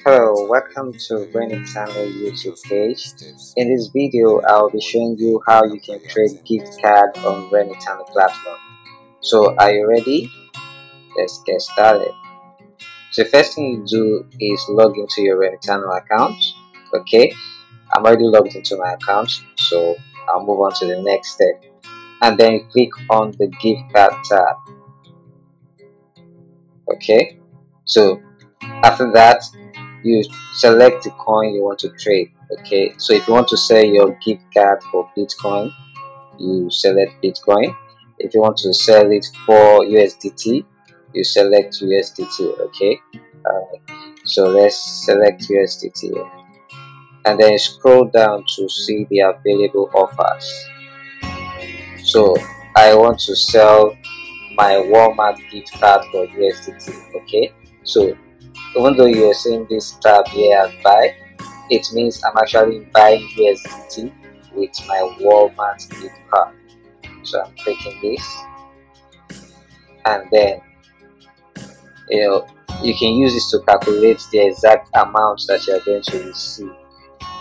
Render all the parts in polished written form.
Hello, welcome to Remitano YouTube page. In this video, I'll be showing you how you can trade gift card on Remitano platform. So, are you ready? Let's get started. So, the first thing you do is log into your Remitano account. Okay, I'm already logged into my account, so I'll move on to the next step. And then you click on the gift card tab. Okay, so after that, you select the coin you want to trade. Okay, so if you want to sell your gift card for Bitcoin, you select Bitcoin. If you want to sell it for USDT, you select USDT. Okay, so let's select USDT and then scroll down to see the available offers. So I want to sell my Walmart gift card for USDT. Okay, so even though you are seeing this tab here as buy, it means I'm actually buying USDT with my Walmart gift card. So I'm clicking this, and then you can use this to calculate the exact amount that you are going to receive.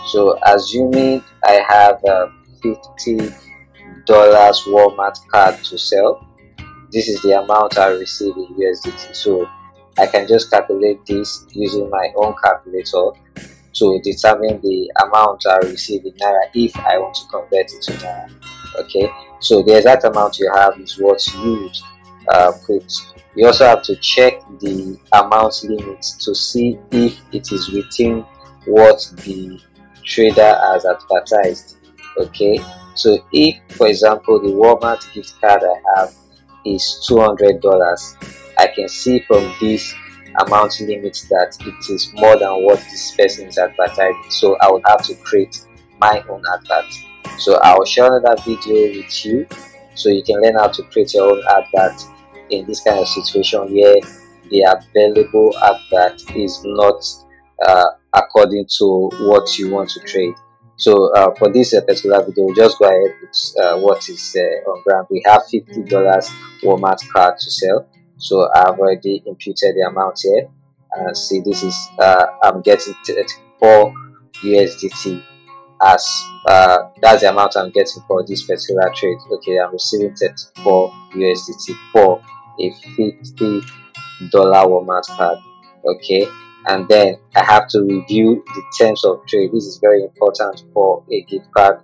So assuming I have a $50 Walmart card to sell, this is the amount I receive in USDT. So I can just calculate this using my own calculator to determine the amount I receive in Naira if I want to convert it to Naira. Okay, so the exact amount you have is what you put. You also have to check the amount limit to see if it is within what the trader has advertised. Okay, so if, for example, the Walmart gift card I have is $200, I can see from this amount limit that it is more than what this person is advertising, so I would have to create my own advert. So I will share another video with you so you can learn how to create your own advert in this kind of situation where the available advert is not according to what you want to trade. So for this particular video, we'll just go ahead with what is on ground. We have $50 Walmart card to sell. So I've already imputed the amount here. See, this is I'm getting 34 USDT as that's the amount I'm getting for this particular trade. Okay, I'm receiving 34 USDT for a $50 Walmart card. Okay, and then I have to review the terms of trade. This is very important for a gift card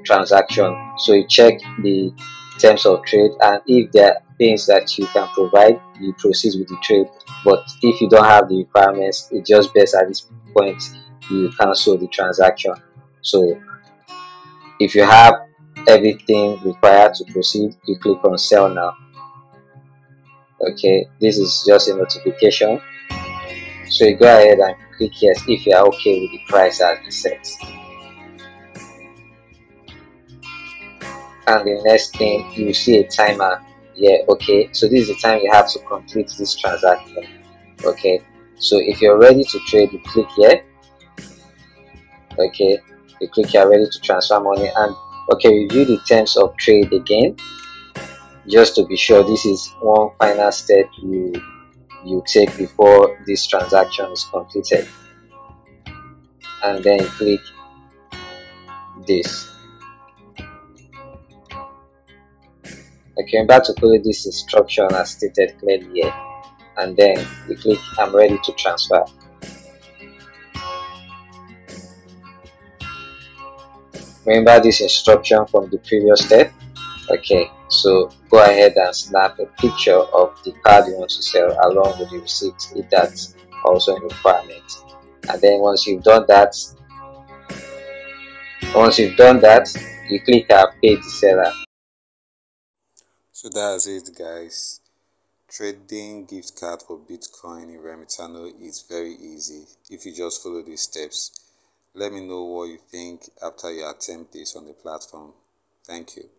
transaction. So you check the terms of trade, and if there are things that you can provide, you proceed with the trade. But if you don't have the requirements, it's just best at this point you cancel the transaction. So if you have everything required to proceed, you click on sell now. Okay, this is just a notification, so you go ahead and click yes if you are okay with the price as it set. And the next thing, you see a timer here. Okay, so this is the time you have to complete this transaction. Okay, so if you're ready to trade, you click here. Okay, you click here ready to transfer money, and okay, review the terms of trade again just to be sure. This is one final step you take before this transaction is completed, and then you click this. Okay, I'm about to follow this instruction as stated clearly here, and then you click I'm ready to transfer. Remember this instruction from the previous step. Okay, so go ahead and snap a picture of the card you want to sell along with the receipt if that's also a requirement. And then once you've done that, you click pay the seller. So that's it, guys. Trading gift card for Bitcoin in Remitano is very easy if you just follow these steps. Let me know what you think after you attempt this on the platform. Thank you.